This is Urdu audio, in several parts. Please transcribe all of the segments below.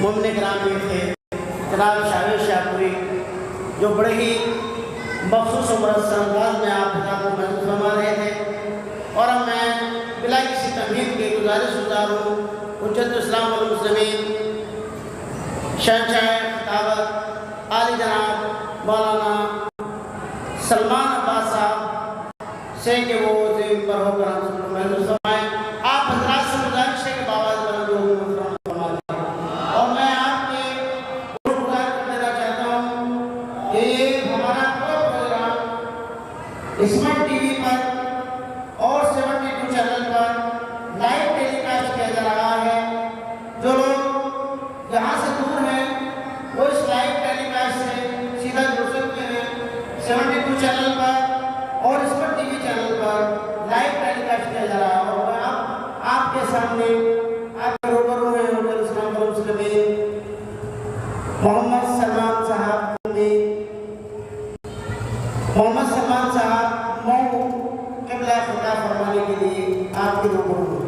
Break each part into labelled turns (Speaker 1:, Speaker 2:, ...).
Speaker 1: مومن کرام یہ تھے جناب شاویز شاہ پوری جو بڑے ہی مخصوص و مرصع انداز میں آپ خطاب کو محسوس فرما رہے تھے، اور اب میں بلا کسی تمہید کے گزارش ہوں حجت اسلام والمسلمین شہنشاہ خطابت عالی جناب مولانا سلمان عباس صاحب سے کہ وہ زمین پر ہو کر ہم سب محسوس فرمائیں۔ آپ حضرات سے گزارش ہے کہ بابا بلند ہو فرما دیں، اور میں آپ کے گزار کر دینا چاہتا ہوں کہ یہ ہمارا پورا پروگرام اسمارٹ ٹی وی پر اور 72 چینل پر لائیو ٹیلی کاسٹ کیا جا رہا ہے۔ جو لوگ یہاں سے دور ہیں وہ اس لائیو ٹیلی کاسٹ سے سیدھا جڑ سکتے ہیں 72 چینل پر اور اسمارٹ ٹی وی چینل پر لائیو ٹیلی کاسٹ کیا جا رہا ہے، اور میں آپ کے سامنے آپ کے روبرو ہیں حضرت اسلام والمسلمین محمد سلمان صاحب نے محمد سلمان صاحب مو قبلہ خطاب فرمانے کے لیے آپ کے روبرو ہیں۔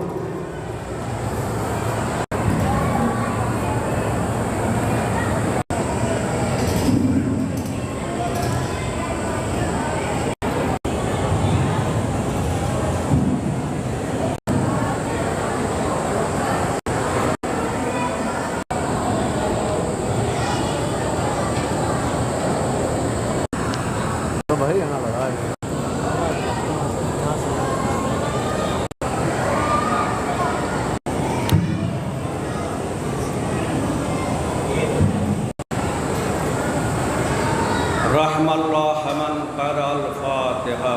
Speaker 2: رحم اللہ من قرأ الفاتحہ۔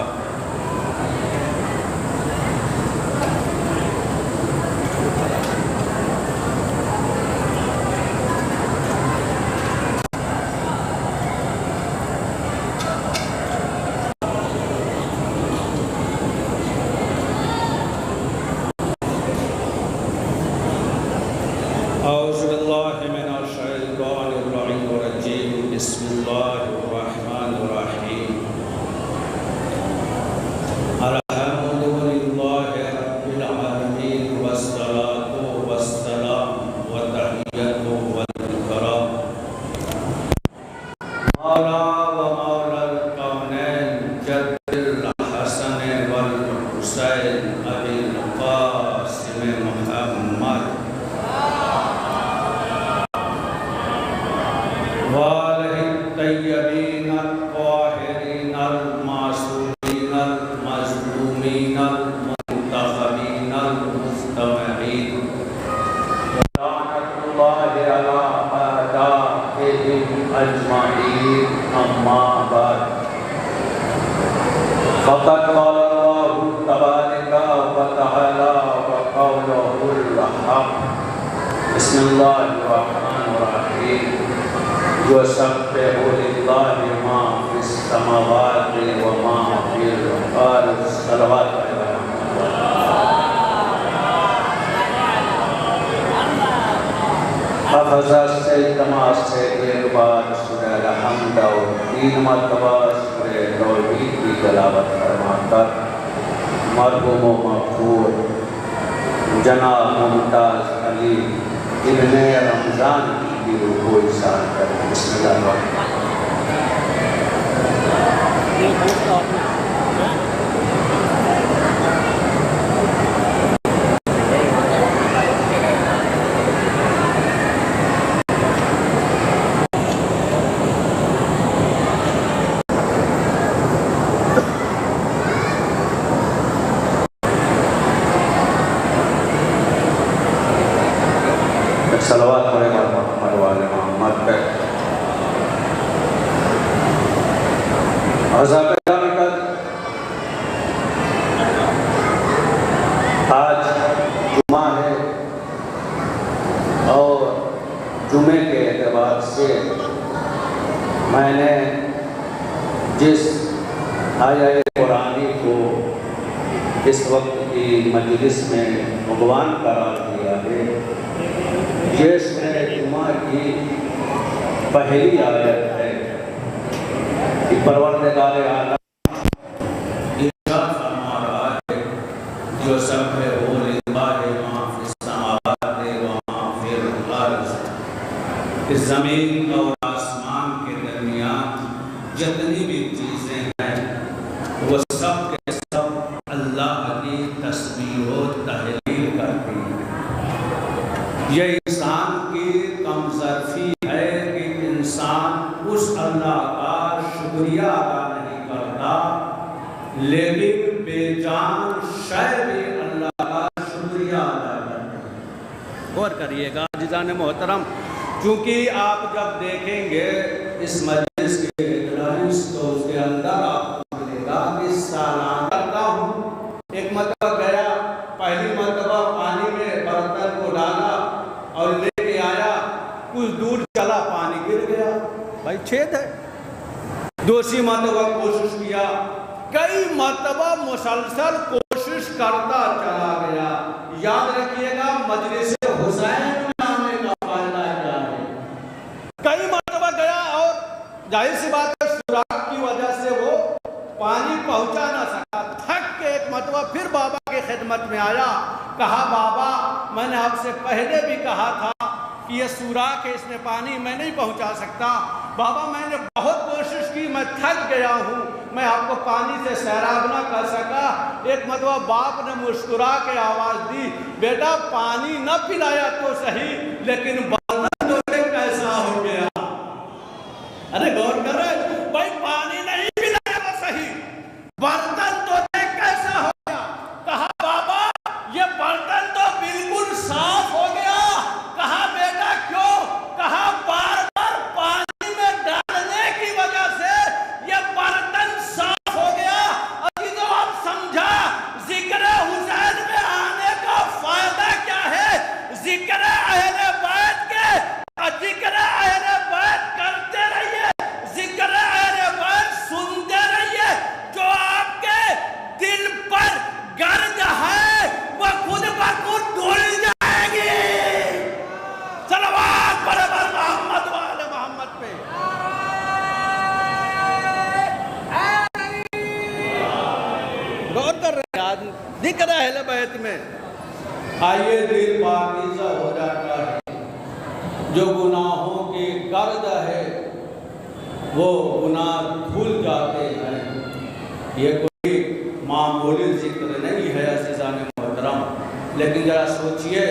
Speaker 2: اعوذ باللہ من الشیطان الرجیم، بسم اللہ الرحمن الرحیم۔ الحمد للہ رب العالمین، والصلاة والسلام وتحیۃ والکرام مولا و مولا الکونین جد الحسن والحسین ابی القاسم محمد وآلہ الطیبین الطاہرین المعصومین المظلومین المنتخبین المجتمعین، ولعنۃ اللہ علی اعدائہم اجمعین، اما بعد۔ فقد قال اللہ تبارک و تعالی وقولہ الحق۔ بسم اللہ الرحمن الرحیم۔ يسبح لله ما في السماوات وما في الأرض، صلوات حفظہ سے تماس سے ایک بار سورہ الحمد اور 3 مرتبہ سورہ توحید کی تلاوت فرما کر مرحوم و مغفور جناب ممتاز علی ابن رمضان کی روح کو احسان کریں۔ بسم اللہ الرحمن الرحیم۔ صلوات پڑھیں اور محمد والے محمد پہ۔ عذاب آج جمعہ ہے اور جمعے کے اعتبار سے میں نے جس آیہ قرآنی کو اس وقت کی مجلس میں عنوان قرار دیا ہے، یہ سورہ جمعہ کی پہلی آیت ہے کہ پروردگار عالم ارشاد فرما رہا ہے جو سب ہے وہ للہ ما فی السماوات و ما فی الارض، اس زمین اور آسمان کے درمیان جتنی بھی چیزیں ہیں وہ سب کے سب اللہ کی تسبیح و تحلیل کرتی ہیں۔ یہ انسان کی کم ظرفی ہے کہ انسان اس اللہ کا شکریہ ادا نہیں کرتا، لیکن بے جان شے بھی اللہ کا شکریہ ادا کرتا ہے۔ غور کریے گا عزیزان محترم، چونکہ آپ جب دیکھیں گے اس مجلس کے اجلاس تو اس کے اندر آپ کو ملے گا کہ سالانہ کرتا ہوں۔ ایک مرتبہ گیا، پہلی مرتبہ پانی میں برتن کو ڈالا اور لے کے آیا، کچھ دور چلا پانی گر گیا، بھائی چھید ہے۔ دوسری مرتبہ کوشش کیا، کئی مرتبہ مسلسل کوشش کرتا چلا گیا۔ یاد رکھیے گا مجلس حسین میں آنے کا فائدہ کیا ہے۔ کئی مرتبہ گیا اور ظاہر سی بات ہے سوراخ کی وجہ سے وہ پانی پہنچا نہ سکا، تھک کے ایک مرتبہ پھر بابا کی خدمت میں آیا، کہا بابا میں نے آپ سے پہلے بھی کہا تھا کہ یہ سوراخ ہے، اس میں پانی میں نہیں پہنچا سکتا، بابا میں نے بہت کوشش کی، میں تھک گیا ہوں، میں آپ کو پانی سے سیراب نہ کر سکا۔ ایک مرتبہ باپ نے مسکرا کے آواز دی، بیٹا پانی نہ پلایا تو صحیح لیکن برتن تو کیسا ہو گیا۔ ارے غور کر رہے بھائی، پانی نہیں پلایا تو صحیح، برتن تو کیسا ہو گیا۔ کہا بابا یہ برتن تو بالکل صاف ہو گیا۔ کہا بیٹا کیوں؟ کہا بار بار پانی میں ڈالنے کی وجہ سے یہ برتن صاف ہو گیا۔ ابھی تو آپ سمجھا ذکر حسین میں آنے کا فائدہ کیا ہے۔ ذکر اہل بیت کے، ذکر اہل بیت کرتے رہیے، ذکر اہل بیت سنتے رہیے، جو آپ کے دل پر گرد ہے وہ خود بخود دھل جائے گی۔ صلوات پڑھے بر محمد والے محمد پہ۔ غور کر رہے ہیں ذکر اہل بیت میں، آئیے دل پاکیزہ ہو جاتا ہے، جو گناہوں کی گرد ہے وہ گناہ دھل جاتے ہیں۔ یہ کوئی معمولی ذکر نہیں ہے عزیزان محترم، لیکن ذرا سوچئے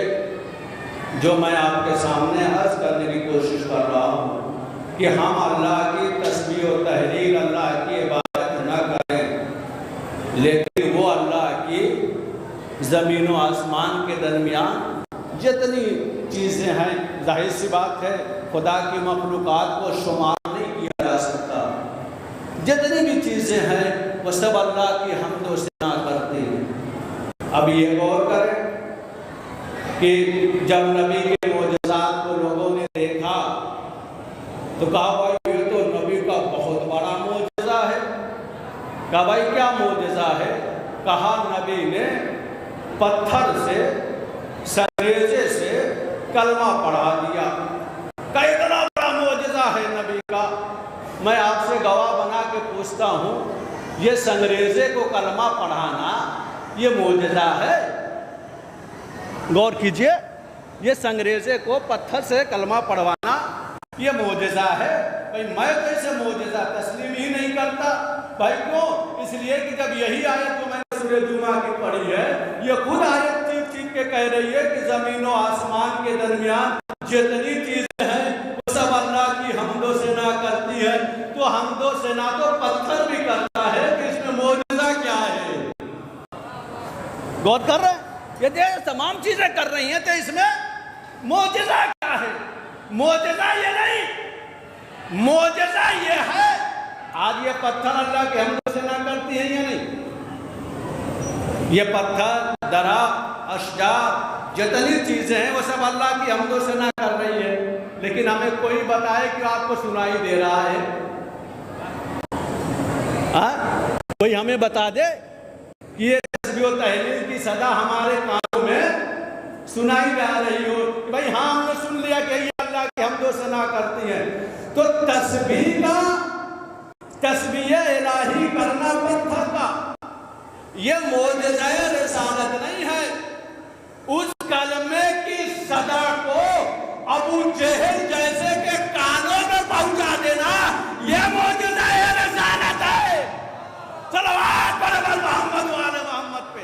Speaker 2: جو میں آپ کے سامنے عرض کرنے کی کوشش کر رہا ہوں کہ ہم اللہ کی تسبیح و تحلیل، اللہ کی عبادت نہ کریں، لیکن وہ اللہ کی زمین و آسمان کے درمیان جتنی چیزیں ہیں، ظاہر سی بات ہے خدا کی مخلوقات کو شمار نہیں کیا جا سکتا، جتنی بھی چیزیں ہیں وہ سب اللہ کی حمد و ثنا کرتی ہیں۔ اب یہ غور کریں کہ جب نبی کے معجزات کو لوگوں نے دیکھا تو کہا بھائی یہ تو نبی کا بہت بڑا معجزہ ہے۔ کہا بھائی کیا معجزہ ہے؟ کہا نبی نے پتھر سے، سنگریزے سے کلمہ پڑھا دیا۔ اتنا بڑا معجزہ ہے نبی کا۔ میں آپ سے گواہ بنا کے پوچھتا ہوں، یہ سنگریزے کو کلمہ پڑھانا یہ معجزہ ہے؟ غور کیجئے، یہ سنگریزے کو پتھر سے کلمہ پڑھوانا یہ معجزہ ہے؟ بھائی میں تو اسے معجزہ تسلیم ہی نہیں کرتا۔ بھائی کیوں؟ اس لیے کہ جب یہی آیت جو میں نے سورہ جمعہ کی پڑھی ہے، یہ خود آیت چیخ چیخ کے کہہ رہی ہے کہ زمین و آسمان کے درمیان جتنی چیزیں ہیں وہ سب اللہ کی حمد و ثنا کرتی ہے، تو حمد و ثنا تو پتھر بھی کرتا ہے کہ اس میں معجزہ کیا ہے۔ غور کر رہے ہیں، یہ تمام چیزیں کر رہی ہیں تو اس میں معجزہ کیا
Speaker 3: ہے. معجزہ یہ نہیں، معجزہ یہ ہے. آج یہ پتھر اللہ کے حمد و ثنا کرتی ہیں یا نہیں؟ یہ پتھر، درخت، اشجار، جتنی چیزیں ہیں وہ سب اللہ کی حمد و ثنا کر رہی ہے. لیکن ہمیں کوئی بتائے کہ آپ کو سنائی دے رہا ہے؟ کوئی ہمیں بتا دے کہ یہ تسبیح و تحلیل کی صدا ہمارے کانوں میں سنائی جا رہی ہو کہ بھائی ہاں ہم نے سن لیا کہ یہ اللہ کی حمد و ثنا کرتی ہیں. تو تسبیح الہی کرنا پتھر کا یہ معجزہ رسالت نہیں ہے. اس کلمے کی صدا کو ابو جہل جیسے کے کانوں میں پہنچا دینا یہ معجزہ رسالت ہے. صلوات پر محمد و آل محمد پہ.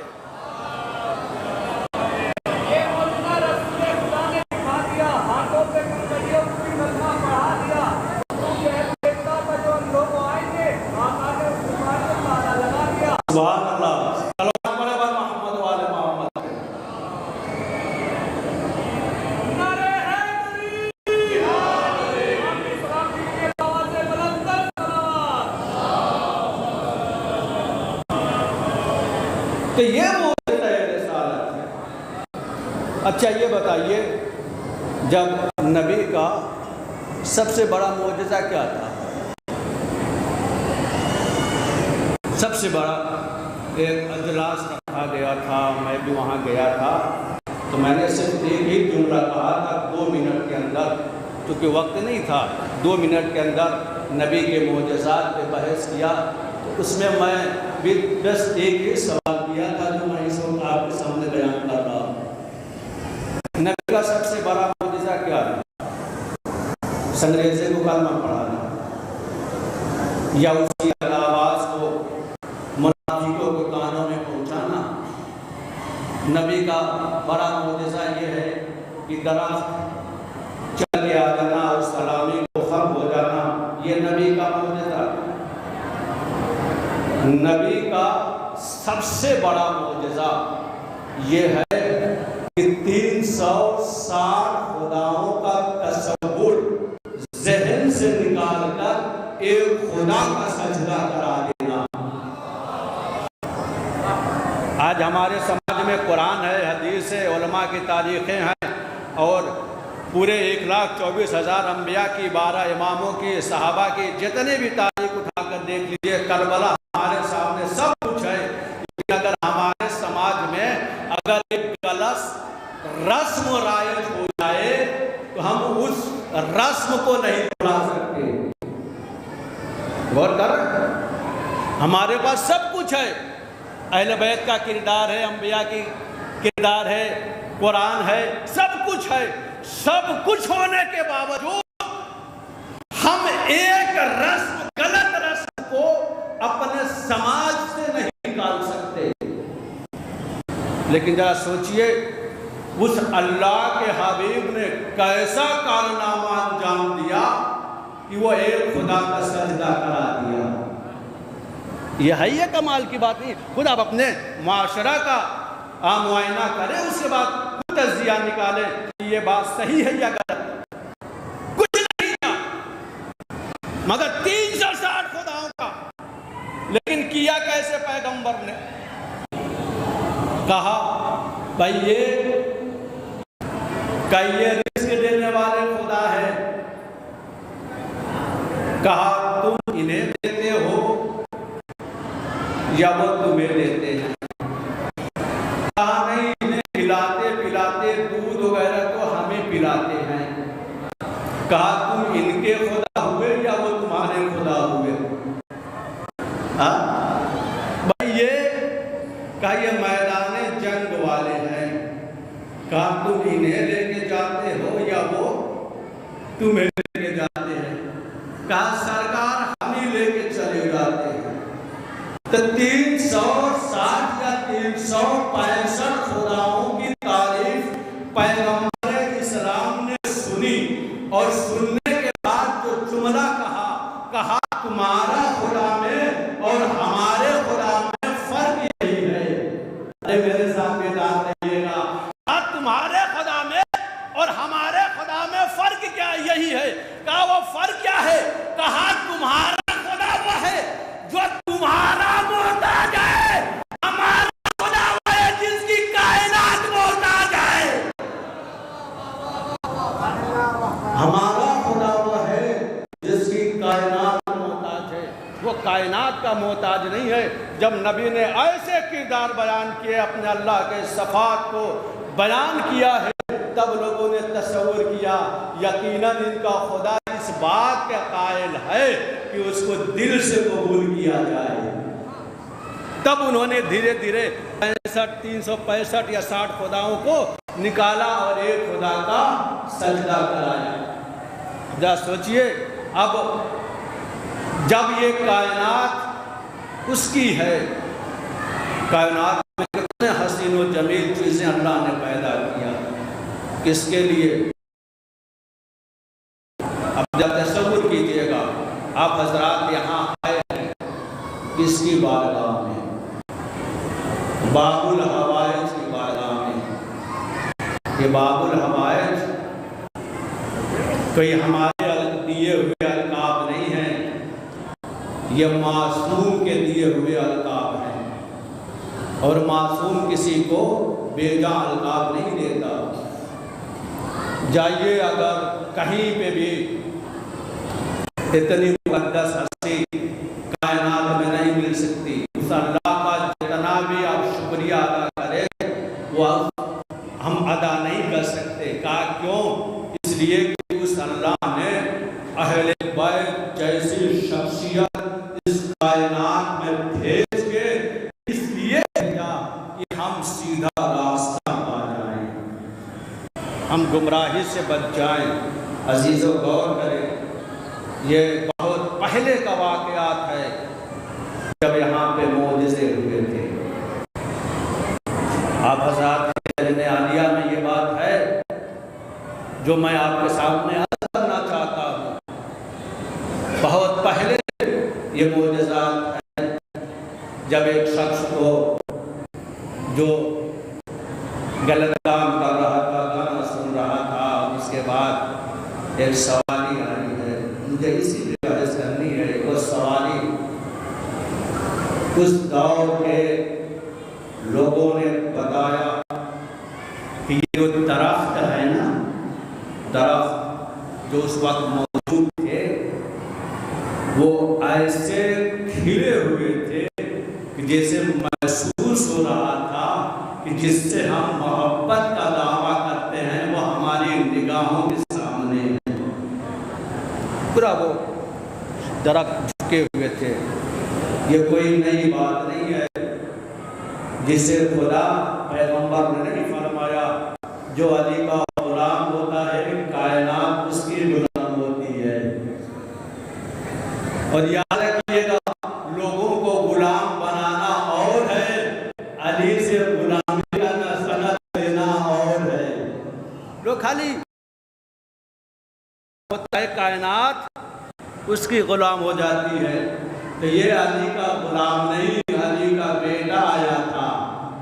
Speaker 4: یہ معجزہ رسول خدا نے دکھا دیا، ہاتھوں پہ کنکریوں کی کلمہ پڑھا دیا. جو لوگ آئیں گے آقا نے اس زبان کو تالا لگا دیا.
Speaker 3: سبحان اللہ. صلوات پر محمد و آل محمد پہ.
Speaker 4: نعرہ حیدری، ہم اسلامی کے آواز بلند کر صلوات.
Speaker 3: تو یہ معجزہ رسالت ہے. اچھا یہ بتائیے جب نبی کا سب سے بڑا معجزہ کیا تھا؟ سب سے بڑا ایک اجلاس رکھا گیا تھا، میں بھی وہاں گیا تھا. تو میں نے صرف ایک ہی جملہ کہا تھا 2 منٹ کے اندر، کیونکہ وقت نہیں تھا. 2 منٹ کے اندر نبی کے معجزات پہ بحث کیا. تو اس میں بھی بس ایک ہی سوال کیا تھا جو میں اس وقت آپ کے سامنے بیان کر رہا ہوں. نبی کا سب سے بڑا معجزہ کیا ہے؟ سنگریزے کو کلمہ پڑھانا یا اس کی آواز کو منافقوں کے کانوں میں پہنچانا. نبی کا بڑا معجزہ یہ ہے کہ درخت چل کے آ جانا اور سلامی کو ختم ہو جانا، یہ نبی کا معجزہ. نبی کا سب سے بڑا معجزہ یہ ہے کہ 360 خداؤں کا تصور ذہن سے نکال کر ایک خدا کا سجدہ کرا دینا. آج ہمارے سماج میں قرآن ہے، حدیث ہے، علماء کی تاریخیں ہیں، اور پورے 1,24,000 انبیاء کی، 12 اماموں کی، صحابہ کی جتنے بھی تاریخ اٹھا کر دیکھ لیجئے، کربلا ہمارے سامنے سب کچھ ہے. لیکن اگر ہمارے سماج میں اگر ایک غلط رسم رائج ہو جائے تو ہم اس رسم کو نہیں چھوڑا سکتے. غور کر، ہمارے پاس سب کچھ ہے. اہل بیت کا کردار ہے، انبیاء کی کردار ہے، قرآن ہے، سب کچھ ہے. سب کچھ ہونے کے باوجود ہم ایک رسم، غلط رسم کو اپنے سماج سے نہیں نکال سکتے. لیکن ذرا سوچئے اس اللہ کے حبیب نے کیسا کارنامہ انجام دیا کہ وہ ایک خدا کا سجدہ کرا دیا. یہ ہے یہ کمال کی بات نہیں. خود آپ اپنے معاشرہ کا معائنہ کریں، اس کے بعد خود تجزیہ نکالیں کہ یہ بات صحیح ہے یا غلط. کچھ نہیں کیا مگر 360 خداؤں کا. لیکن کیا کیسے؟ پیغمبر نے کہا بھائی یہ رزق دینے والے خدا ہے. کہا تم انہیں دیتے ہو یا وہ تمہیں دیتے ہیں؟ کہا نہیں، انہیں کھلاتے پلاتے دودھ وغیرہ تو ہمیں پلاتے ہیں. کہا تم ان کے خدا ہوئے یا وہ تمہارے خدا ہوئے؟ بھائی یہ میدان جنگ والے ہیں. کہا تم انہیں لے کے جاتے ہو یا وہ تمہیں لے کے جاتے ہیں؟ کہا سرکار ہم ہی لے کے چلے جاتے ہیں. تو 360 یا 365 خداؤں کی تعریف پیغمبر اسلام نے سنی، اور سننے کے بعد جو جملہ کہا تمہارا خدا میں اور ہمارے خدا میں فرق یہی ہے. ارے میرے ساتھ بیدار رہیے گا. تمہارے خدا میں اور ہمارے خدا میں کا محتاج نہیں ہے۔ جب نبی نے ایسے کردار بیان کیے، اپنے اللہ کے صفات کو بیان کیا ہے، تب لوگوں نے تصور کیا یقیناً ان کا خدا اس بات کا قائل ہے کہ اس کو دل سے قبول کیا جائے۔ تب انہوں نے دھیرے دھیرے 365 یا 60 خداؤں کو نکالا اور ایک خدا کا سجدہ کرایا۔ ذرا سوچئے، اب جب یہ کائنات اس کی ہے، کائنات میں کتنے حسین و جمیل چیزیں اللہ نے پیدا کیا، کس کے لیے؟ اب جب تصور کیجئے گا، آپ حضرات یہاں آئے ہیں کس کی بارگاہ میں؟ باب الحوائج کی بارگاہ میں۔ یہ باب الحوائج کوئی ہمارے دیے ہوئے القاب نہیں ہیں، یہ معصوم کے دیے ہوئے القاب ہیں، اور معصوم کسی کو بے جا القاب نہیں دیتا۔ جائیے، اگر کہیں پہ بھی اتنی مقدس ہستی کائنات میں نہیں مل سکتی، اس اللہ کا جتنا بھی آپ شکریہ ادا کریں وہ ہم ادا نہیں کر سکتے۔ کہا کیوں؟ اس لیے کہ اس اللہ نے اہل بیت جیسی شخصیت اس کائنات میں بھیج کے اس لیے بھیجا کہ ہم سیدھا راستہ پا جائیں، ہم گمراہی سے بچ جائیں۔ عزیزو غور کریں، یہ بہت پہلے کا واقعات ہے جب یہاں پہ معجزے ہوئے تھے۔ آپ حضرات کے عالیہ میں یہ بات ہے جو میں آپ کے سامنے عرض کرنا چاہتا ہوں۔ بہت پہلے یہ معجزات ہیں جب ایک شخص کو جو غلط کام کر رہا تھا، گانا سن رہا تھا، اس کے بعد ایک سوالی آئی ہے، مجھے اسی لیے عرض کرنی ہے۔ وہ سوالی اس دور کے لوگوں نے بتایا کہ یہ جو درخت ہے نا، درخت جو اس وقت موجود تھے وہ ایسے کھلے ہوئے تھے کہ جیسے محسوس ہو رہا تھا کہ جس سے ہم محبت کا دعویٰ کرتے ہیں وہ ہماری نگاہوں کے سامنے ہے۔ پورا وہ درخت جھکے ہوئے تھے۔ یہ کوئی نئی بات نہیں ہے جسے خدا پیغمبر نے نہیں فرمایا جو علی کا غلام ہوتا ہے کائنات اس کی غلام ہوتی ہے۔ اور یاد رکھیے گا، لوگوں کو غلام بنانا اور ہے، علی سے غلامی کا سند دینا اور ہے۔ لوگ خالی ہوتا ہے کائنات اس کی غلام ہو جاتی ہے، تو یہ علی کا غلام نہیں، علی کا بیٹا آیا تھا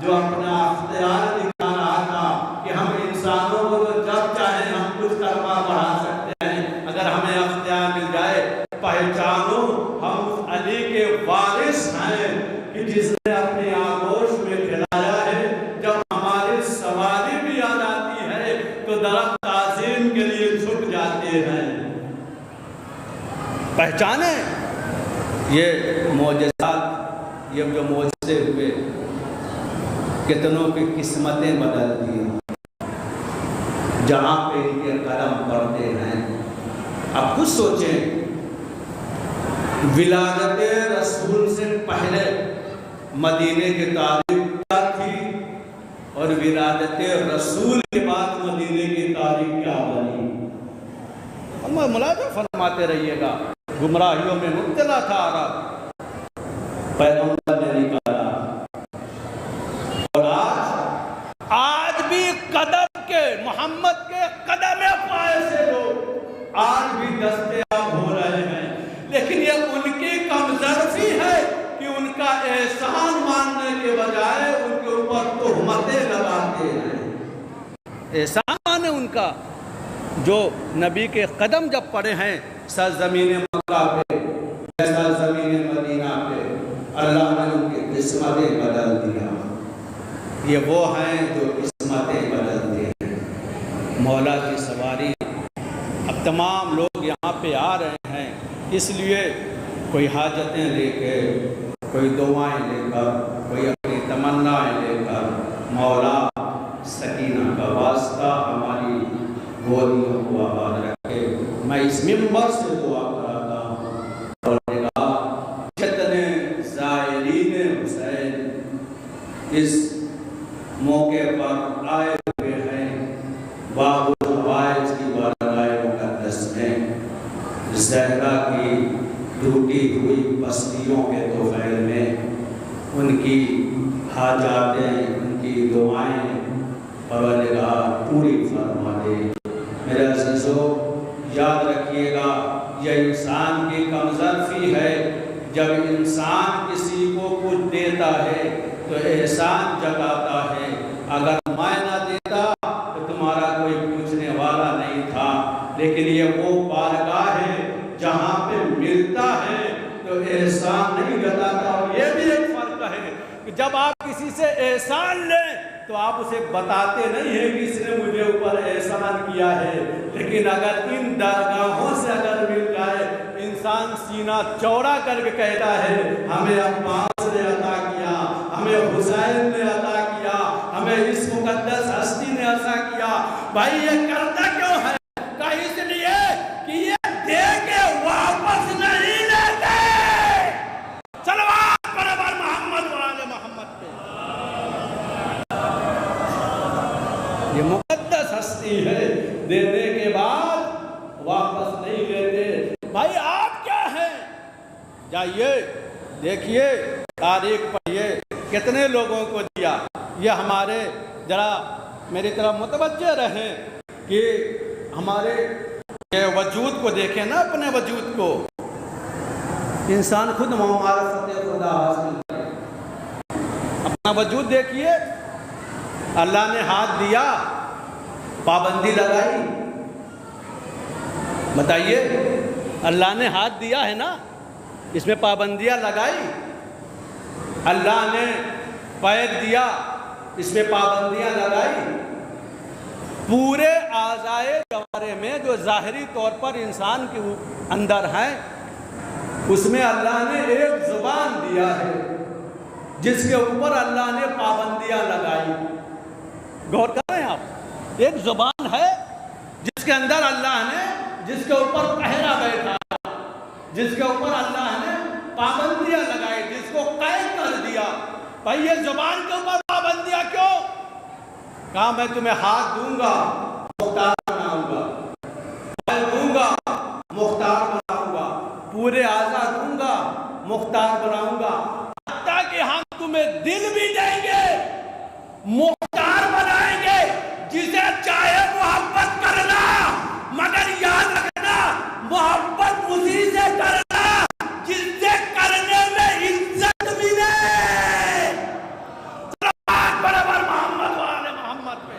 Speaker 3: جو اپنا اختیار دکھا رہا تھا کہ ہم انسانوں کو تو جب چاہیں ہم کچھ کرما بڑھا سکتے ہیں، اگر ہمیں اختیار مل جائے پہچانو ہم علی کے وارث ہیں کہ جس نے اپنی آغوش میں کھلایا ہے۔ جب ہماری سواری بھی آ جاتی ہے تو درخت تعظیم کے لیے جھک جاتے ہیں۔ پہچانے یہ معجزات، یہ جو معجزے ہوئے کتنوں کی قسمتیں بدل دی، جہاں پہ ان کے قدم پڑتے ہیں۔ اب کچھ سوچیں، ولادت رسول سے پہلے مدینے کی تاریخ کیا تھی اور ولادت رسول کے بعد مدینے کی تاریخ کیا بنی؟ ہم ملاحظہ فرماتے رہیے گا، گمراہیوں میں مبتلا تھا عرب، پیغمبر نے نکالا، اور آج بھی قدم کے محمد کے قدم پائے سے لوگ آج بھی دستیاب ہو رہے ہیں، لیکن یہ ان کی کمزوری ہے کہ ان کا احسان ماننے کے بجائے ان کے اوپر تہمتیں لگاتے ہیں۔ احسان مانے ان کا، جو نبی کے قدم جب پڑے ہیں سرزمین مکہ پہ، سرزمین مدینہ پہ، اللہ نے ان کی قسمتیں بدل دیا۔ یہ وہ ہیں جو قسمتیں بدلتے ہیں۔ مولا کی سواری، اب تمام لوگ یہاں پہ آ رہے ہیں، اس لیے کوئی حاجتیں لے کے، کوئی دعائیں لے کر، کوئی اپنی تمنائیں لے کر، مولا سکینہ کا واسطہ ہماری گودیوں کو آباد رکھے۔ میں اس منبر سے دعا کراتا ہوں اور جتنے زائرین حسین اس موقع پر آئے ہوئے ہیں، باب الحوائج کی بارگاہ مقدس میں زہرا کی ٹوٹی ہوئی بستیوں کے طفیل میں ان کی حاجاتیں، ان کی دعائیں پروردگار پوری فرما دے۔ میرے عزیزو، یاد رکھیے گا یہ انسان کی کمظرفی ہے۔ جب انسان کسی کو کچھ دیتا ہے تو احسان جتاتا ہے، اگر میں نہ دیتا تو تمہارا کوئی پوچھنے والا نہیں تھا۔ لیکن یہ وہ بارگاہ ہے جہاں پہ ملتا ہے تو احسان نہیں جتاتا۔ اور یہ بھی ایک فرق ہے کہ جب آپ کسی سے احسان لیں تو آپ اسے بتاتے نہیں ہیں کہ اس نے مجھے اوپر احسان کیا ہے، لیکن اگر ان درگاہوں سے اگر مل جائے، انسان سینہ چوڑا کر کے کہتا ہے ہمیں عباس نے عطا کیا، ہمیں حسین نے عطا کیا، ہمیں اس مقدس ہستی نے عطا کیا۔ بھائی یہ کرتا کیوں ہے؟ کہ اس لیے کہ یہ دے کے واپس نہیں لیتے۔ صلوات برابر محمد و آل محمد پہ۔ یہ مقدس ہستی ہے، دینے کے بعد واپس نہیں لیتے۔ بھائی آپ کیا ہیں؟ جائیے دیکھیے، تاریخ پڑھیے، کتنے لوگوں کو دیا۔ یہ ہمارے ذرا میری طرف متوجہ رہیں کہ ہمارے یہ وجود کو دیکھیں نا، اپنے وجود کو۔ انسان خود معرفت خدا حاصل کرے، اپنا وجود دیکھیے۔ اللہ نے ہاتھ دیا، پابندی لگائی۔ بتائیے، اللہ نے ہاتھ دیا ہے نا، اس میں پابندیاں لگائی۔ اللہ نے پیر دیا، اس میں پابندیاں لگائی۔ پورے اعضائے جوارح میں جو ظاہری طور پر انسان کے اندر ہیں، اس میں اللہ نے ایک زبان دیا ہے جس کے اوپر اللہ نے پابندیاں لگائی۔ غور کر رہے ہیں آپ؟ ایک زبان ہے جس کے اندر اللہ نے، جس کے اوپر پہرا بیٹھا، جس کے اوپر اللہ نے پابندیاں لگائی، جس کو قید کر دیا۔ بھائی یہ زبان کے اوپر پابندیاں کیوں؟ کہا میں تمہیں ہاتھ دوں گا، مختار بناؤں گا، پیر دوں گا، مختار بناؤں گا، پورے اعضاء دوں گا، مختار بناؤں گا، حتیٰ کہ ہم تمہیں دل بھی دیں گے، مختار بنائیں گے، جسے چاہے محبت کرنا، مگر یاد رکھنا محبت اسی سے کرنا جس سے کرنے میں عزت ملے۔ صلوات برابر محمد و آل محمد پہ۔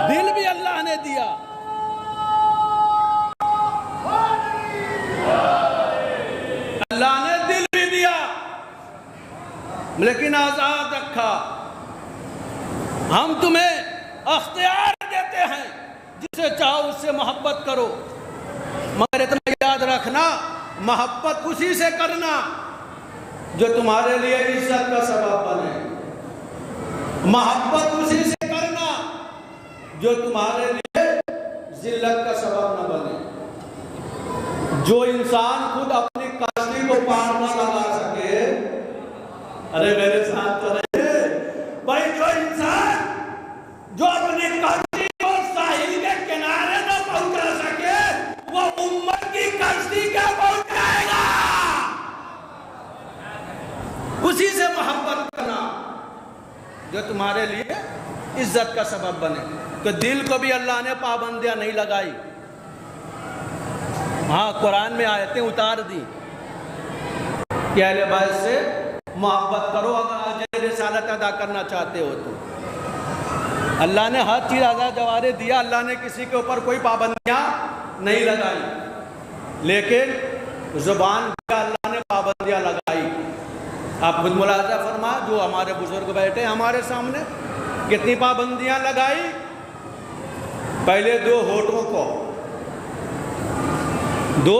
Speaker 3: دل بھی اللہ نے دیا، اللہ نے دل بھی دیا، لیکن آزاد رکھا۔ ہم تمہیں اختیار دیتے ہیں، جسے چاہو اس سے محبت کرو، مگر اتنا یاد رکھنا محبت اسی سے کرنا جو تمہارے لیے عزت کا سبب بنے، محبت اسی سے کرنا جو تمہارے لیے ذلت کا سبب نہ بنے۔ جو انسان خود اپنی کشتی کو پار نہ لگا سکے، ارے میرے ساتھ تو رہے بھائی، جو انسان جو اپنی کشتی کو ساحل کے کنارے نہ پہنچا سکے، وہ امت کی کشتی کیا پہنچائے گا؟ اسی سے محبت کرنا جو تمہارے لیے عزت کا سبب بنے۔ تو دل کو بھی اللہ نے پابندیاں نہیں لگائی، ہاں قرآن میں آیتیں اتار دی کہ اہل بیت سے محبت کرو اگر اجر رسالت ادا کرنا چاہتے ہو تو۔ اللہ نے ہر چیز آزاد جوارح دیا، اللہ نے کسی کے اوپر کوئی پابندیاں نہیں لگائی، لیکن زبان پہ اللہ نے پابندیاں لگائی۔ آپ خود ملاحظہ فرما، جو ہمارے بزرگ بیٹھے ہمارے سامنے، کتنی پابندیاں لگائی۔ پہلے 2 ہونٹوں کو، 2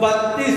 Speaker 3: 32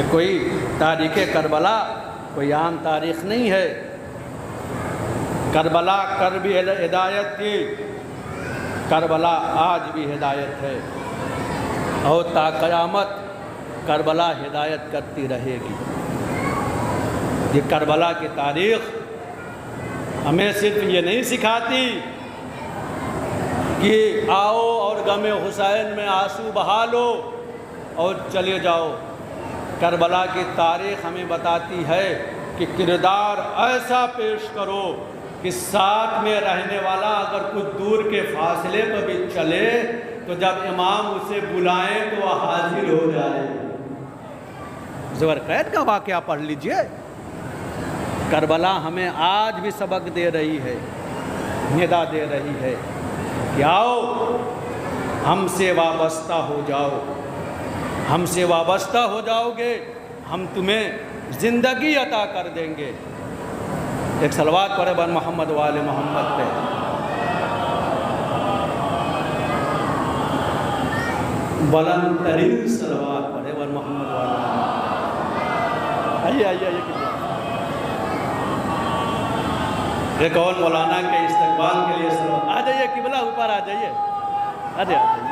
Speaker 3: یہ کوئی تاریخ کربلا کوئی عام تاریخ نہیں ہے. کربلا کر بھی ہدایت کی، کربلا آج بھی ہدایت ہے، اور تا قیامت کربلا ہدایت کرتی رہے گی. یہ کربلا کی تاریخ ہمیں صرف یہ نہیں سکھاتی کہ آؤ اور غم حسین میں آنسو بہا لو اور چلے جاؤ. کربلا کی تاریخ ہمیں بتاتی ہے کہ کردار ایسا پیش کرو کہ ساتھ میں رہنے والا اگر کچھ دور کے فاصلے پر بھی چلے تو جب امام اسے بلائیں تو وہ حاضر ہو جائے. ذوالقید کا واقعہ پڑھ لیجئے. کربلا ہمیں آج بھی سبق دے رہی ہے، ندا دے رہی ہے کہ آؤ ہم سے وابستہ ہو جاؤ، ہم سے وابستہ ہو جاؤ گے، ہم تمہیں زندگی عطا کر دیں گے. ایک صلوات پڑھے بر محمد و آل محمد پہ. بلند ترین صلوات پڑھے بر محمد و آل محمد. آئیے ایک اور مولانا کے استقبال کے لیے صلوات. آ جائیے قبلہ اوپر آ جائیے، آ جائیے.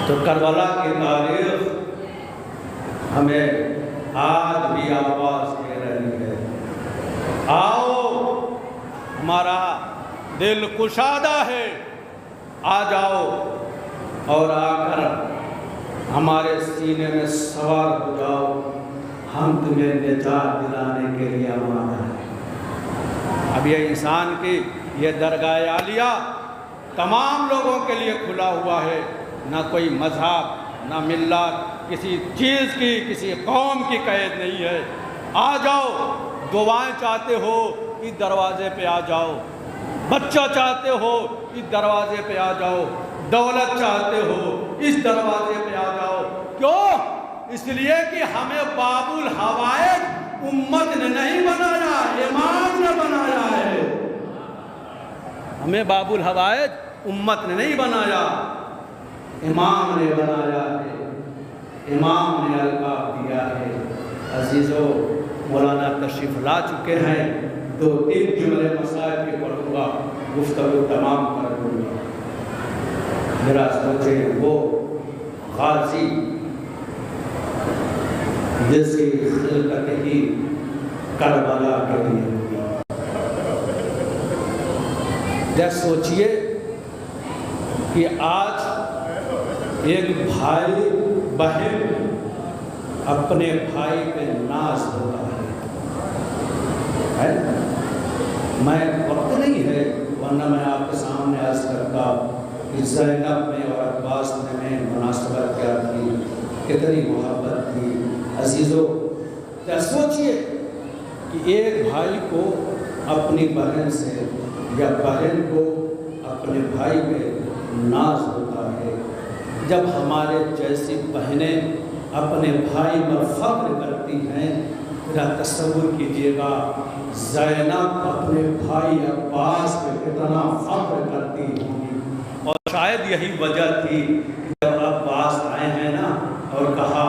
Speaker 3: تو کربلا کی تاریخ ہمیں آج بھی آواز دے رہی ہے. آؤ ہمارا دل کشادہ ہے، آ جاؤ اور آ کر ہمارے سینے میں سوار ہو جاؤ، ہم تمہیں نجات دلانے کے لیے آمادہ ہیں. اب یہ انسان کی یہ درگاہ عالیہ تمام لوگوں کے لیے کھلا ہوا ہے، نہ کوئی مذہب نہ ملت کسی چیز کی کسی قوم کی قید نہیں ہے. آ جاؤ، دعائیں چاہتے ہو اس دروازے پہ آ جاؤ، بچہ چاہتے ہو اس دروازے پہ آ جاؤ، دولت چاہتے ہو اس دروازے پہ آ جاؤ. کیوں؟ اس لیے کہ ہمیں باب الحوائج امت نے نہیں بنایا، امام نے بنایا ہے. ہمیں باب الحوائج امت نے نہیں بنایا، امام نے بنایا ہے، امام نے القاب دیا ہے. عزیزو، مولانا تشریف لا چکے ہیں، 2-3 جملے مسائل کے پڑھوں گا، گفتگو تمام کر دوں گا. میرا سوچے وہ غازی جس کی خلقت ہی کربلا کے لیے ہوئی. جب سوچئے کہ آج ایک بھائی بہن اپنے بھائی پہ ناز ہوتا ہے. میں وقت نہیں ہے ورنہ میں آپ کے سامنے عرض کرتا کہ زینب میں اور عباس میں مناسبت کیا تھی، کتنی محبت تھی. عزیزو، کیا سوچئے کہ ایک بھائی کو اپنی بہن سے یا بہن کو اپنے بھائی پہ ناز ہوتا ہے. جب ہمارے جیسی بہنیں اپنے بھائی پر فخر کرتی ہیں، ذرا تصور کیجئے گا زینب اپنے بھائی عباس پہ کتنا فخر کرتی ہوگی. اور شاید یہی وجہ تھی کہ جب عباس آئے ہیں نا اور کہا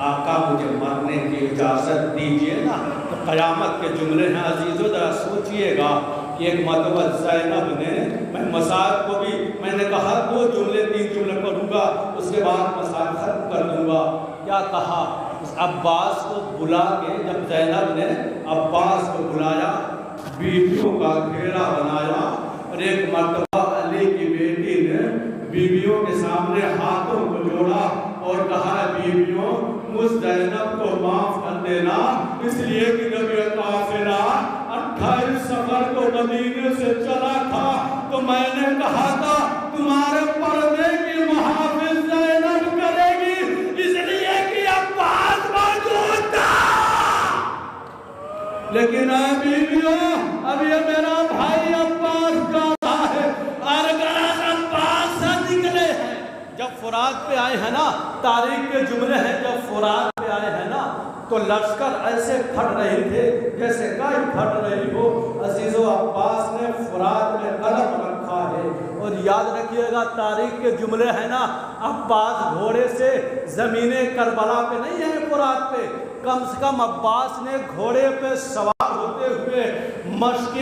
Speaker 3: آقا مجھے مرنے کی اجازت دیجئے نا، تو قیامت کے جملے ہیں. عزیزو، ذرا سوچئے گا کہ ایک مرتبہ زینب نے، میں مسائل کو بھی میں نے کہا 2 جملے 3 جملے پڑھوں گا، اس کے بعد مسائل ختم کر دوں گا. کیا کہا؟ اس عباس کو بلا کے، جب زینب نے عباس کو بلایا، بیویوں کا گھیرا بنایا، اور ایک مرتبہ علی کی بیٹی نے بیویوں کے سامنے ہاتھوں کو جوڑا اور کہا بیویوں مجھ زینب کو معاف کر دینا، اس لیے کہ جب یہ قافلہ 28 سفر کو مدینے سے چلا تھا تو میں نے کہا تھا تمہارے پردے کی محافظ زینب کرے گی، اس لیے کہ عباس موجود تھا. لیکن اے بیویوں، اب یہ میرا بھائی عباس کا ہے اور غرض عباس سے نکلے ہیں. جب فرات پہ آئے ہیں نا، تاریخ کے جملے ہیں، جب فرات پہ آئے ہیں نا تو لشکر ایسے پھٹ رہے تھے جیسے گائے پھٹ رہی ہو. عزیزو، عباس نے فرات میں قدم رکھا ہے اور یاد رکھیے گا تاریخ کے جملے ہیں نا، عباس گھوڑے سے زمین کربلا پہ نہیں ہے فرات پہ، کم سے کم عباس نے گھوڑے پہ سوار ہوتے ہوئے مشق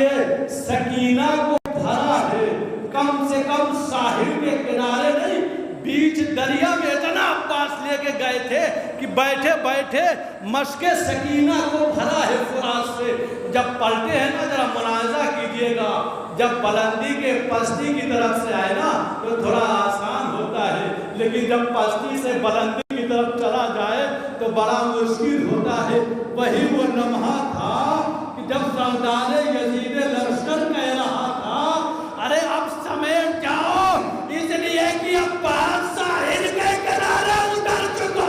Speaker 3: سکینہ کو بھرا ہے، کم سے کم ساحل کے کنارے نہیں بیچ دریا میں اتنا عباس لے کے گئے تھے کہ بیٹھے بیٹھے مشق سکینہ کو بھرا ہے فرات سے۔ جب پلٹے ہیں نا ذرا ملاحظہ کیجئے گا، جب بلندی کے پستی کی طرف سے آئے نا تو تھوڑا آسان ہوتا ہے، لیکن جب پستی سے بلندی کی طرف چلا جائے تو بڑا مشکل ہوتا ہے۔ وہی وہ لمحہ تھا کہ جب سردار یزید لشکر کہہ رہا تھا ارے اب سمیٹ جاؤ، اس لیے کہ عباس ساحل کے کنارے اتر چکا۔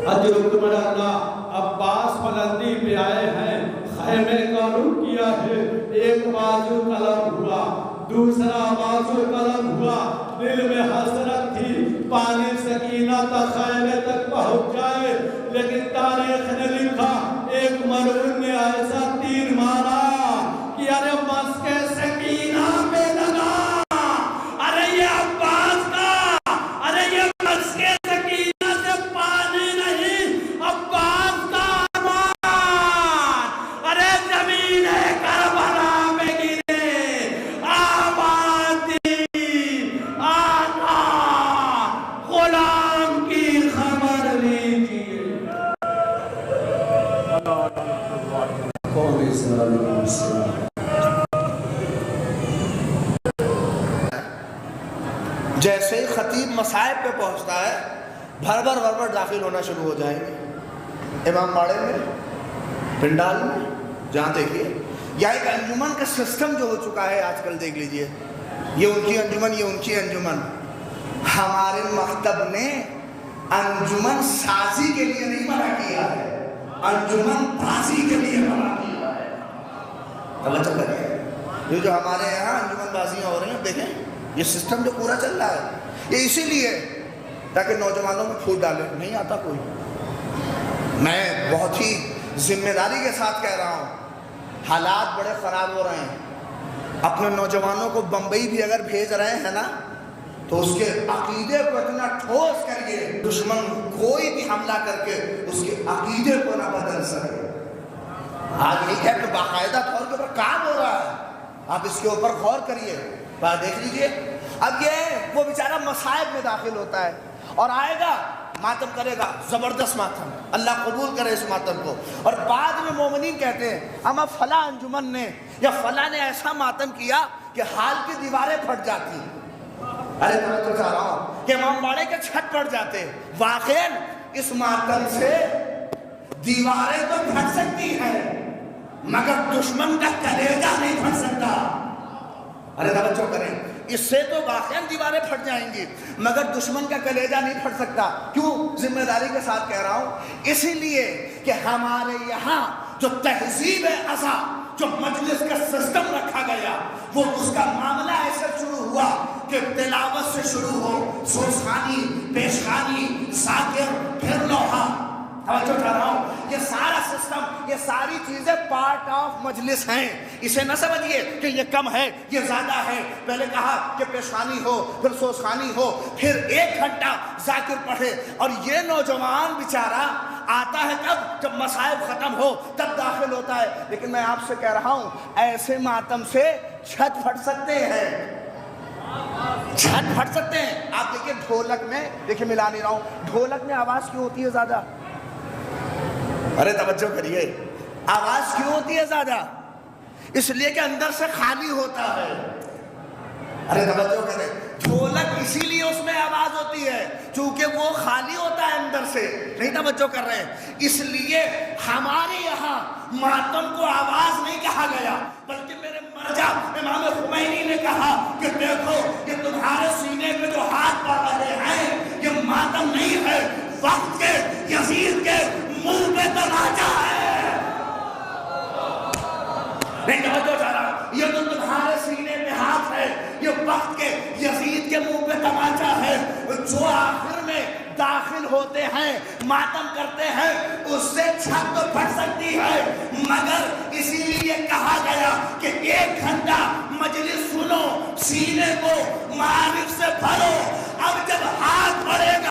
Speaker 3: حضرت اللہ عباس بلندی پہ آئے ہیں، خیمے کا رخ کیا ہے، ایک بازو قلم ہوا، دوسرا بازو قلم ہوا، دل میں حسرت تھی پانی سکینہ تک خیمے تک پہنچ جائے، لیکن تاریخ نے لکھا ایک مرہون نے ایسا تیر مارا کہ ارے مشق سکینہ پہ لگا، ارے یہ عباس کا، ارے یہ مشق سکینہ سے پانی نہیں، عباس کا امان، ارے زمین کربلا میں گرے، آواز دی، آقا غلام کی خبر لیجیے۔
Speaker 5: جیسے ہی خطیب مصائب پہ پہنچتا ہے بھر داخل ہونا شروع ہو جائیں گے، امام باڑے میں، پنڈال میں، جہاں دیکھیے یا ایک انجمن کا سسٹم جو ہو چکا ہے آج کل دیکھ لیجئے، یہ ان کی انجمن، یہ ان کی انجمن۔ ہمارے مکتب نے انجمن سازی کے لیے نہیں منع کیا ہے، انجمن بازی کے لیے منع کیا ہے۔ توجہ کریے، یہ جو ہمارے یہاں انجمن بازیاں ہو رہی ہیں دیکھیں، یہ سسٹم جو پورا چل رہا ہے یہ اسی لیے تاکہ نوجوانوں میں پھوٹ ڈالے، نہیں آتا کوئی۔ میں بہت ہی ذمہ داری کے ساتھ کہہ رہا ہوں، حالات بڑے خراب ہو رہے ہیں، اپنے نوجوانوں کو بمبئی بھی اگر بھیج رہے ہیں نا تو اس کے عقیدے کو اتنا ٹھوس کریے دشمن کوئی بھی حملہ کر کے اس کے عقیدے کو نہ بدل سکے۔ آج نہیں ہے کہ باقاعدہ طور کے اوپر کام ہو رہا ہے، آپ اس کے اوپر غور کریے، بات دیکھ لیجئے۔ اب یہ وہ بیچارہ مصائب میں داخل ہوتا ہے اور آئے گا ماتم کرے گا، زبردست ماتم، اللہ قبول کرے اس ماتم کو، اور بعد میں مومنین کہتے ہیں اما فلاں انجمن نے یا فلاں نے ایسا ماتم کیا کہ حال کی دیواریں پھٹ جاتی۔ ارے میں تو چاہ رہا ہوں کہ امام باڑے کے چھت پڑ جاتے، واقعاً اس ماتم سے دیواریں تو پھٹ سکتی ہیں مگر دشمن کا کلیجہ نہیں پھٹ سکتا۔ ارے توجہ کریں، اس سے تو واقعاً دیواریں پھٹ جائیں گی مگر دشمن کا کلیجہ نہیں پھٹ سکتا۔ کیوں؟ ذمہ داری کے ساتھ کہہ رہا ہوں، اسی لیے کہ ہمارے یہاں جو تہذیب ازا، جو مجلس کا سسٹم رکھا گیا، وہ اس کا معاملہ ایسے شروع ہوا کہ تلاوت سے شروع ہو، سوسخانی، پیشخانی، ذاکر، پھر لوحہ۔ توجہ کر رہا ہوں، یہ سارا سسٹم، یہ ساری چیزیں پارٹ آف مجلس ہیں۔ اسے نہ سمجھیے کہ یہ کم ہے، یہ زیادہ ہے۔ پہلے کہا کہ پیشخانی ہو، پھر سوسخانی ہو، پھر 1 گھنٹہ ذاکر پڑھے، اور یہ نوجوان بیچارہ آتا ہے کب؟ جب مصائب ختم ہو تب داخل ہوتا ہے۔ لیکن میں آپ سے کہہ رہا ہوں ایسے ماتم سے چھت پھٹ سکتے ہیں، چھت پھٹ سکتے ہیں۔ آپ دیکھیں ڈھولک میں، دیکھیں ملا نہیں رہا ہوں، ڈھولک میں آواز کیوں ہوتی ہے زیادہ؟ ارے توجہ کریے، آواز کیوں ہوتی ہے زیادہ؟ اس لیے کہ اندر سے خالی ہوتا ہے۔ ارے توجہ کریں، ڈھولک اسی لیے اس میں آواز ہوتی ہے چونکہ وہ خالی ہوتا ہے اندر سے، نہیں توجہ کر رہے ہیں۔ اس لیے ہمارے یہاں ماتم کو آواز نہیں کہا گیا، بلکہ میرے مرجع امام خمینی نے کہا کہ دیکھو یہ تمہارے سینے پہ جو ہاتھ پڑ رہے ہیں یہ ماتم نہیں ہے، وقت کے یزید کے منہ پہ تماچا ہے۔ نہیں توجہ چاہ رہا، یہ تو تمہارے سینے پہ ہاتھ ہے، یہ وقت کے یزید کے منہ پہ تماچا ہے۔ جو آخر میں داخل ہوتے ہیں، ماتم کرتے ہیں، اس سے چھت تو پھٹ سکتی ہے مگر اسی لیے کہا گیا کہ 1 گھنٹہ مجلس سنو، سینے کو معارف سے بھرو. اب جب ہاتھ بڑھے گا